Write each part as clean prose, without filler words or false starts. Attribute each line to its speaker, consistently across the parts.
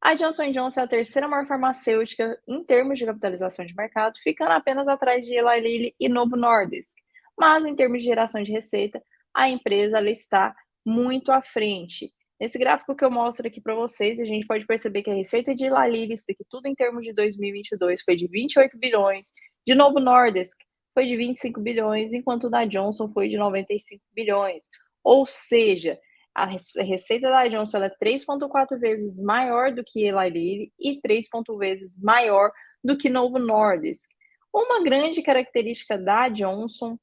Speaker 1: A Johnson Johnson é a terceira maior farmacêutica em termos de capitalização de mercado, ficando apenas atrás de Eli Lilly e Novo Nordisk. Mas em termos de geração de receita, a empresa ela está muito à frente. Nesse gráfico que eu mostro aqui para vocês, a gente pode perceber que a receita de Eli Lilly, isso aqui tudo em termos de 2022, foi de 28 bilhões, de Novo Nordisk foi de 25 bilhões, enquanto da Johnson foi de 95 bilhões. Ou seja, a receita da Johnson é 3,4 vezes maior do que Eli Lilly e 3,1 vezes maior do que Novo Nordisk. Uma grande característica da Johnson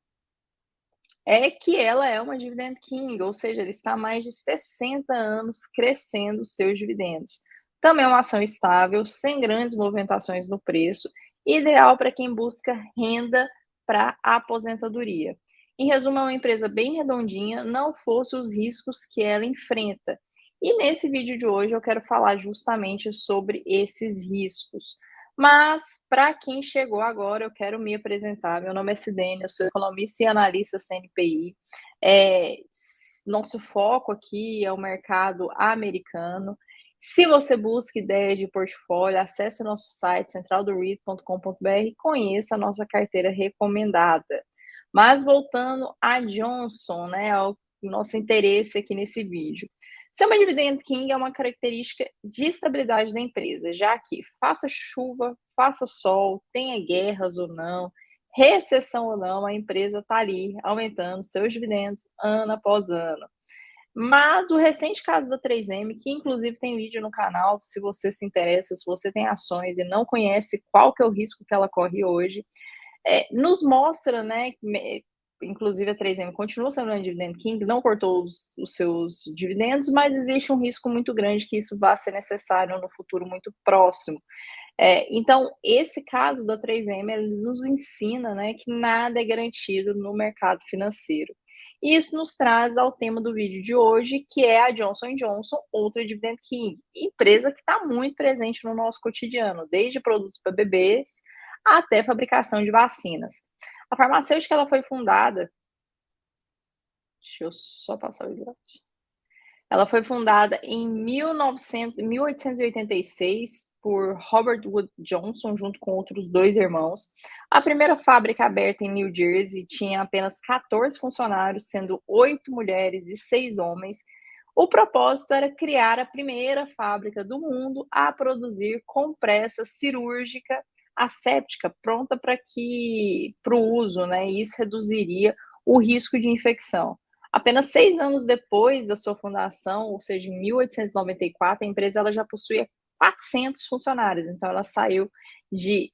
Speaker 1: é que ela é uma dividend king, ou seja, ela está há mais de 60 anos crescendo seus dividendos. Também é uma ação estável, sem grandes movimentações no preço, ideal para quem busca renda para a aposentadoria. Em resumo, é uma empresa bem redondinha, não fosse os riscos que ela enfrenta. E nesse vídeo de hoje eu quero falar justamente sobre esses riscos. Mas, para quem chegou agora, eu quero me apresentar. Meu nome é Sidene, eu sou economista e analista CNPI. Nosso foco aqui é o mercado americano. Se você busca ideias de portfólio, acesse o nosso site centraldoread.com.br e conheça a nossa carteira recomendada. Mas voltando a Johnson, né, ao nosso interesse aqui nesse vídeo. Ser uma dividend king é uma característica de estabilidade da empresa, já que faça chuva, faça sol, tenha guerras ou não, recessão ou não, a empresa está ali aumentando seus dividendos ano após ano. Mas o recente caso da 3M, que inclusive tem vídeo no canal, se você se interessa, se você tem ações e não conhece qual que é o risco que ela corre hoje, nos mostra, né, inclusive a 3M continua sendo uma dividend king, não cortou os seus dividendos, mas existe um risco muito grande que isso vá ser necessário no futuro muito próximo. Então, esse caso da 3M ele nos ensina, né, que nada é garantido no mercado financeiro. E isso nos traz ao tema do vídeo de hoje, que é a Johnson Johnson, outra dividend king, empresa que está muito presente no nosso cotidiano, desde produtos para bebês até fabricação de vacinas. A farmacêutica ela foi fundada. Deixa eu só passar o slide. Ela foi fundada em 1886 por Robert Wood Johnson, junto com outros dois irmãos. A primeira fábrica aberta em New Jersey tinha apenas 14 funcionários, sendo 8 mulheres e 6 homens. O propósito era criar a primeira fábrica do mundo a produzir compressa cirúrgica asséptica, pronta para o uso, né? E isso reduziria o risco de infecção. Apenas 6 anos depois da sua fundação, ou seja, em 1894, a empresa ela já possuía 400 funcionários. Então, ela saiu de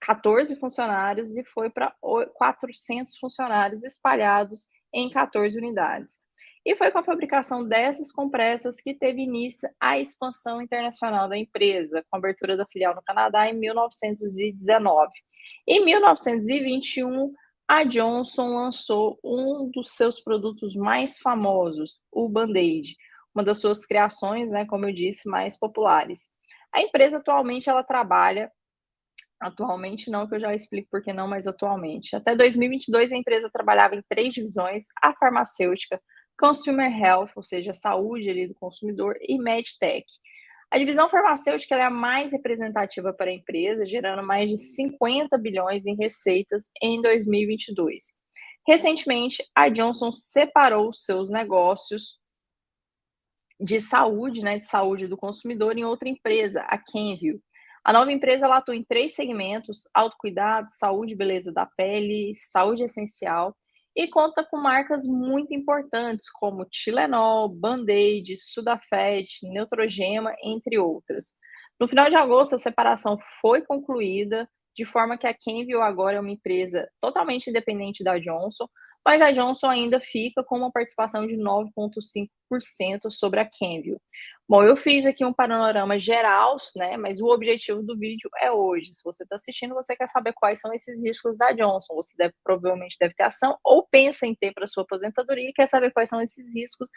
Speaker 1: 14 funcionários e foi para 400 funcionários espalhados em 14 unidades. E foi com a fabricação dessas compressas que teve início a expansão internacional da empresa, com a abertura da filial no Canadá em 1919. Em 1921, a Johnson lançou um dos seus produtos mais famosos, o Band-Aid, uma das suas criações, né, como eu disse, mais populares. A empresa atualmente ela trabalha atualmente não, que eu já explico por que não, mas atualmente. Até 2022, a empresa trabalhava em 3 divisões, a farmacêutica, Consumer Health, ou seja, a saúde ali do consumidor, e MedTech. A divisão farmacêutica é a mais representativa para a empresa, gerando mais de 50 bilhões em receitas em 2022. Recentemente, a Johnson separou seus negócios de saúde, né, de saúde do consumidor em outra empresa, a Kenvue. A nova empresa ela atua em 3 segmentos: autocuidado, saúde e beleza da pele, saúde essencial, e conta com marcas muito importantes como Tilenol, Band-Aid, Sudafed, Neutrogena, entre outras. No final de agosto, a separação foi concluída, de forma que a Kenvue agora é uma empresa totalmente independente da Johnson, mas a Johnson ainda fica com uma participação de 9,5% sobre a Kenvue. Bom, eu fiz aqui um panorama geral, né? Mas o objetivo do vídeo é hoje. Se você está assistindo, você quer saber quais são esses riscos da Johnson. Você provavelmente deve ter ação ou pensa em ter para sua aposentadoria e quer saber quais são esses riscos.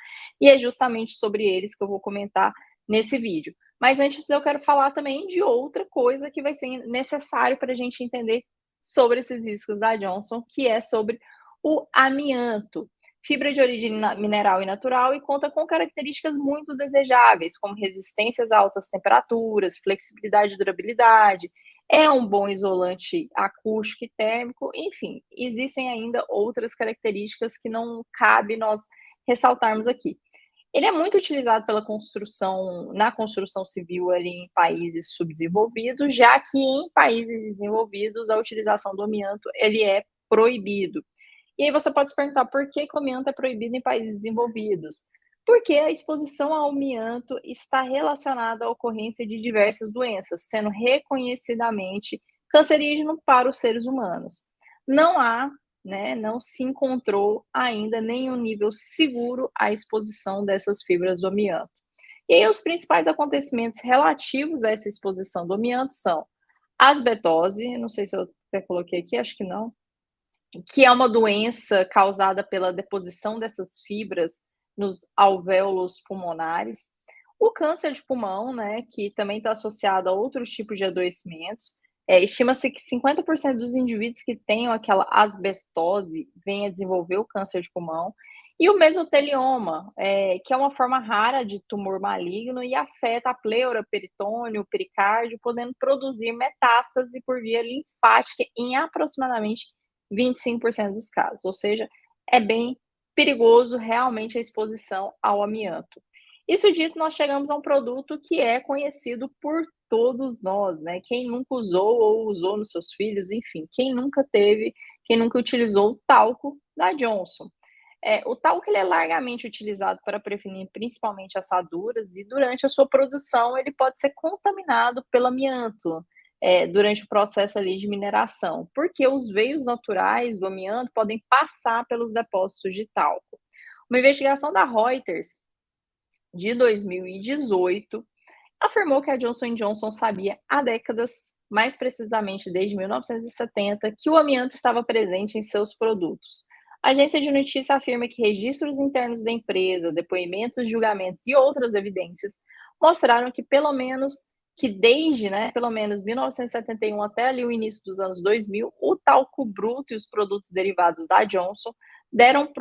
Speaker 1: E é justamente sobre eles que eu vou comentar nesse vídeo. Mas antes eu quero falar também de outra coisa que vai ser necessário para a gente entender sobre esses riscos da Johnson, que é sobre o amianto. Fibra de origem mineral e natural e conta com características muito desejáveis, como resistências a altas temperaturas, flexibilidade e durabilidade, é um bom isolante acústico e térmico, enfim, existem ainda outras características que não cabe nós ressaltarmos aqui. Ele é muito utilizado pela construção, na construção civil ali em países subdesenvolvidos, já que em países desenvolvidos a utilização do amianto ele é proibido. E aí você pode se perguntar por que que o amianto é proibido em países desenvolvidos? Porque a exposição ao amianto está relacionada à ocorrência de diversas doenças, sendo reconhecidamente cancerígeno para os seres humanos. Não há, né, não se encontrou ainda nenhum nível seguro à exposição dessas fibras do amianto. E aí os principais acontecimentos relativos a essa exposição do amianto são asbestose, não sei se eu até coloquei aqui, acho que não, que é uma doença causada pela deposição dessas fibras nos alvéolos pulmonares. O câncer de pulmão, né, que também está associado a outros tipos de adoecimentos. Estima-se que 50% dos indivíduos que tenham aquela asbestose venham a desenvolver o câncer de pulmão. E o mesotelioma, que é uma forma rara de tumor maligno e afeta a pleura, peritônio, pericárdio, podendo produzir metástase por via linfática em aproximadamente 25% dos casos, ou seja, é bem perigoso realmente a exposição ao amianto. Isso dito, nós chegamos a um produto que é conhecido por todos nós, né? Quem nunca usou ou usou nos seus filhos, enfim, quem nunca teve, quem nunca utilizou o talco da Johnson. O talco ele é largamente utilizado para prevenir principalmente assaduras e durante a sua produção ele pode ser contaminado pelo amianto, durante o processo ali de mineração, porque os veios naturais do amianto podem passar pelos depósitos de talco. Uma investigação da Reuters de 2018 afirmou que a Johnson Johnson sabia há décadas, mais precisamente desde 1970, que o amianto estava presente em seus produtos. A agência de notícia afirma que registros internos da empresa, depoimentos, julgamentos e outras evidências mostraram que desde, né, pelo menos 1971 até ali o início dos anos 2000, o talco bruto e os produtos derivados da Johnson deram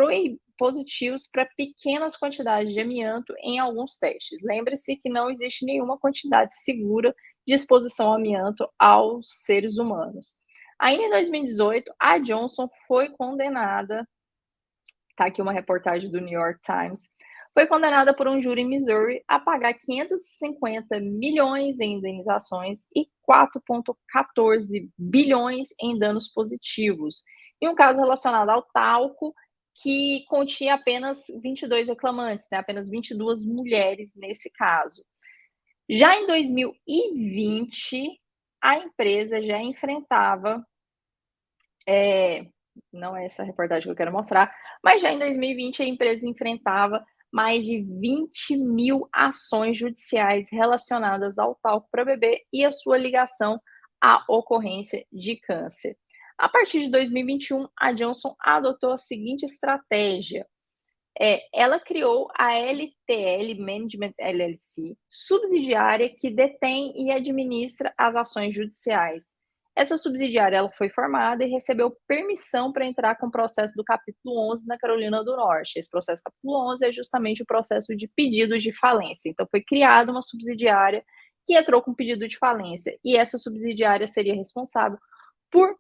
Speaker 1: positivos para pequenas quantidades de amianto em alguns testes. Lembre-se que não existe nenhuma quantidade segura de exposição ao amianto aos seres humanos. Ainda em 2018, a Johnson foi condenada, tá aqui uma reportagem do New York Times, foi condenada por um júri em Missouri a pagar 550 milhões em indenizações e 4,14 bilhões em danos positivos, em um caso relacionado ao talco, que continha apenas 22 reclamantes, né? Apenas 22 mulheres nesse caso. Já em 2020, a empresa já enfrentava, não é essa reportagem que eu quero mostrar, mas já em 2020 a empresa enfrentava mais de 20 mil ações judiciais relacionadas ao talco para bebê e a sua ligação à ocorrência de câncer. A partir de 2021, a Johnson adotou a seguinte estratégia. Ela criou a LTL Management LLC, subsidiária que detém e administra as ações judiciais. Essa subsidiária ela foi formada e recebeu permissão para entrar com o processo do capítulo 11 na Carolina do Norte. Esse processo capítulo 11 é justamente o processo de pedido de falência. Então, foi criada uma subsidiária que entrou com pedido de falência. E essa subsidiária seria responsável por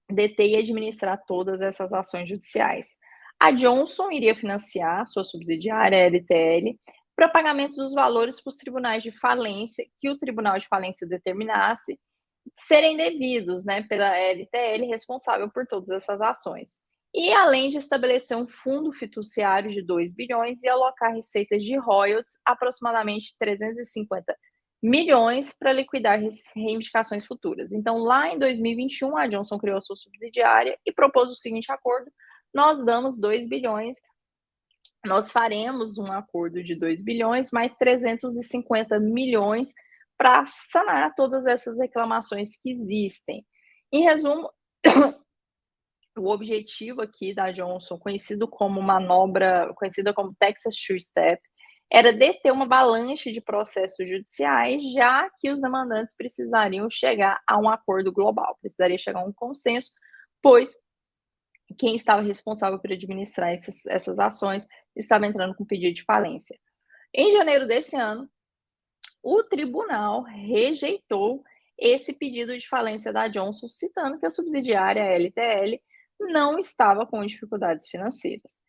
Speaker 1: deter e administrar todas essas ações judiciais. A Johnson iria financiar sua subsidiária, a LTL, para pagamentos dos valores para os tribunais de falência, que o tribunal de falência determinasse serem devidos, né, pela LTL responsável por todas essas ações. E além de estabelecer um fundo fiduciário de 2 bilhões e alocar receitas de royalties, aproximadamente 350 milhões para liquidar reivindicações futuras. Então, lá em 2021, a Johnson criou a sua subsidiária e propôs o seguinte acordo: nós damos 2 bilhões, nós faremos um acordo de 2 bilhões mais 350 milhões para sanar todas essas reclamações que existem. Em resumo, o objetivo aqui da Johnson, conhecida como Texas Two-Step, era deter uma avalanche de processos judiciais, já que os demandantes precisariam chegar a um acordo global, precisaria chegar a um consenso, pois quem estava responsável por administrar essas ações estava entrando com pedido de falência. Em janeiro desse ano, o tribunal rejeitou esse pedido de falência da Johnson, citando que a subsidiária LTL não estava com dificuldades financeiras.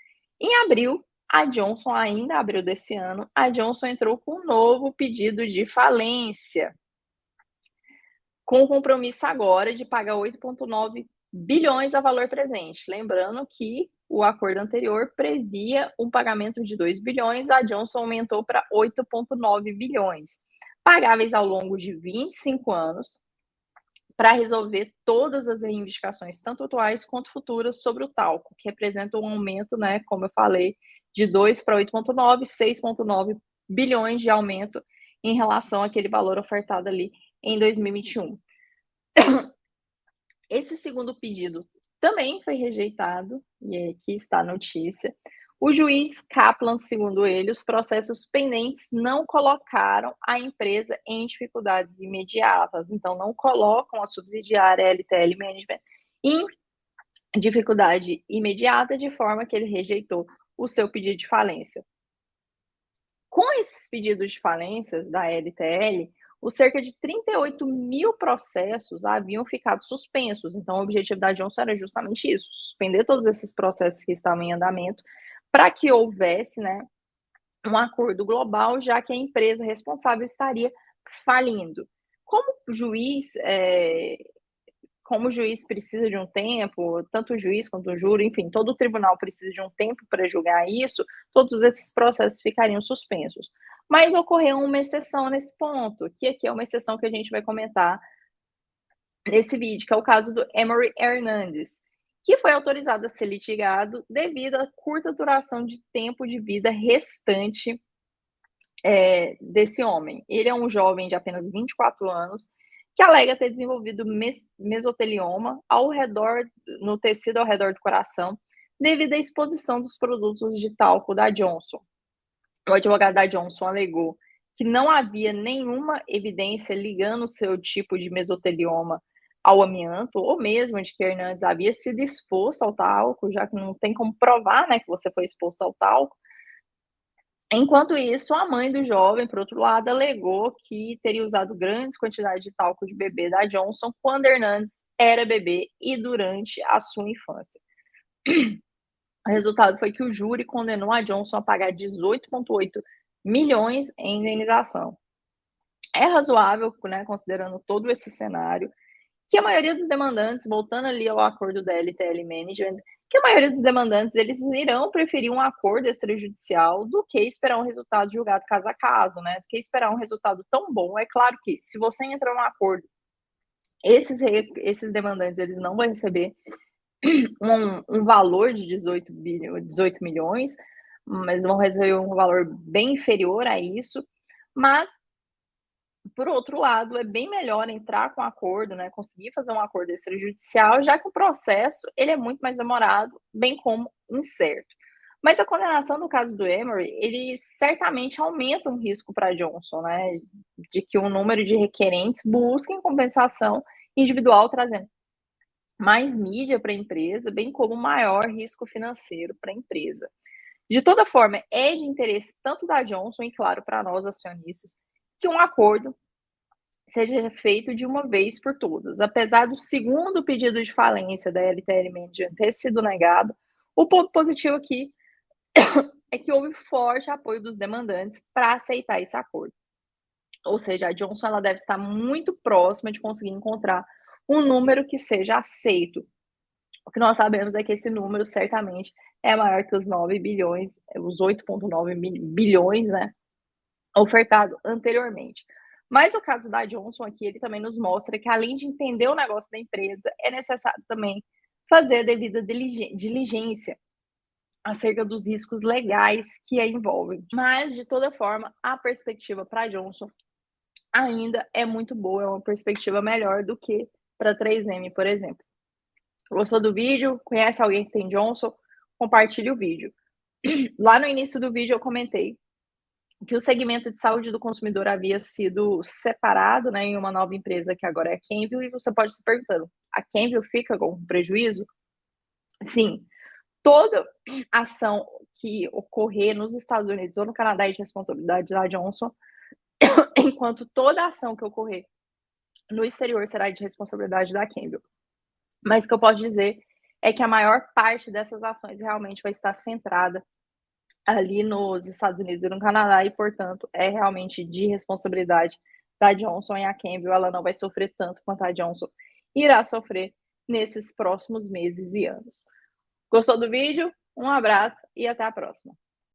Speaker 1: Em abril, a Johnson, ainda abril desse ano, a Johnson entrou com um novo pedido de falência, com o compromisso agora de pagar 8,9 bilhões a valor presente. Lembrando que o acordo anterior previa um pagamento de 2 bilhões, a Johnson aumentou para 8,9 bilhões, pagáveis ao longo de 25 anos, para resolver todas as reivindicações, tanto atuais quanto futuras, sobre o talco, que representa um aumento, né, como eu falei, de 2 para 8,9, 6,9 bilhões de aumento em relação àquele valor ofertado ali em 2021. Esse segundo pedido também foi rejeitado, e aqui está a notícia. O juiz Kaplan, segundo ele, os processos pendentes não colocaram a empresa em dificuldades imediatas, então não colocam a subsidiária LTL Management em dificuldade imediata, de forma que ele rejeitou o seu pedido de falência. Com esses pedidos de falências da LTL, os cerca de 38 mil processos haviam ficado suspensos. Então, o objetivo da Johnson era justamente isso: suspender todos esses processos que estavam em andamento, para que houvesse, né, um acordo global, já que a empresa responsável estaria falindo. Como o juiz, como o juiz precisa de um tempo, tanto o juiz quanto o júri, enfim, todo o tribunal precisa de um tempo para julgar isso, todos esses processos ficariam suspensos. Mas ocorreu uma exceção nesse ponto, que aqui é uma exceção que a gente vai comentar nesse vídeo, que é o caso do Emory Hernandes, que foi autorizado a ser litigado devido à curta duração de tempo de vida restante desse homem. Ele é um jovem de apenas 24 anos, que alega ter desenvolvido mesotelioma no tecido ao redor do coração, devido à exposição dos produtos de talco da Johnson. O advogado da Johnson alegou que não havia nenhuma evidência ligando o seu tipo de mesotelioma ao amianto, ou mesmo de que Hernandes havia sido exposto ao talco, já que não tem como provar, né, que você foi exposto ao talco. Enquanto isso, a mãe do jovem, por outro lado, alegou que teria usado grandes quantidades de talco de bebê da Johnson quando Hernandes era bebê e durante a sua infância. O resultado foi que o júri condenou a Johnson a pagar 18,8 milhões em indenização. É razoável, né, considerando todo esse cenário, que a maioria dos demandantes, voltando ali ao acordo da LTL Management, que a maioria dos demandantes, eles irão preferir um acordo extrajudicial do que esperar um resultado julgado caso a caso, né? Do que esperar um resultado tão bom. É claro que, se você entrar num acordo, esses demandantes, eles não vão receber um valor de 18 milhões, mas vão receber um valor bem inferior a isso. Mas, por outro lado, é bem melhor entrar com acordo, né, conseguir fazer um acordo extrajudicial, já que o processo ele é muito mais demorado, bem como incerto. Mas a condenação no caso do Emory, ele certamente aumenta um risco para Johnson, né, de que o número de requerentes busquem compensação individual, trazendo mais mídia para a empresa, bem como maior risco financeiro para a empresa. De toda forma, é de interesse tanto da Johnson e, claro, para nós acionistas, que um acordo seja feito de uma vez por todas. Apesar do segundo pedido de falência da LTL Management ter sido negado, o ponto positivo aqui é que houve forte apoio dos demandantes para aceitar esse acordo. Ou seja, a Johnson ela deve estar muito próxima de conseguir encontrar um número que seja aceito. O que nós sabemos é que esse número certamente é maior que os 9 bilhões, os 8,9 bilhões, né, ofertado anteriormente. Mas o caso da Johnson aqui, ele também nos mostra que, além de entender o negócio da empresa, é necessário também fazer a devida diligência acerca dos riscos legais que a envolvem. Mas, de toda forma, a perspectiva para a Johnson ainda é muito boa, é uma perspectiva melhor do que para a 3M, por exemplo. Gostou do vídeo? Conhece alguém que tem Johnson? Compartilhe o vídeo. Lá no início do vídeo eu comentei que o segmento de saúde do consumidor havia sido separado, né, em uma nova empresa que agora é a Kenvue, e você pode estar perguntando, a Kenvue fica com prejuízo? Sim, toda ação que ocorrer nos Estados Unidos ou no Canadá é de responsabilidade da Johnson, enquanto toda ação que ocorrer no exterior será de responsabilidade da Campbell. Mas o que eu posso dizer é que a maior parte dessas ações realmente vai estar centrada ali nos Estados Unidos e no Canadá e, portanto, é realmente de responsabilidade da Johnson, e a Campbell ela não vai sofrer tanto quanto a Johnson irá sofrer nesses próximos meses e anos. Gostou do vídeo? Um abraço e até a próxima.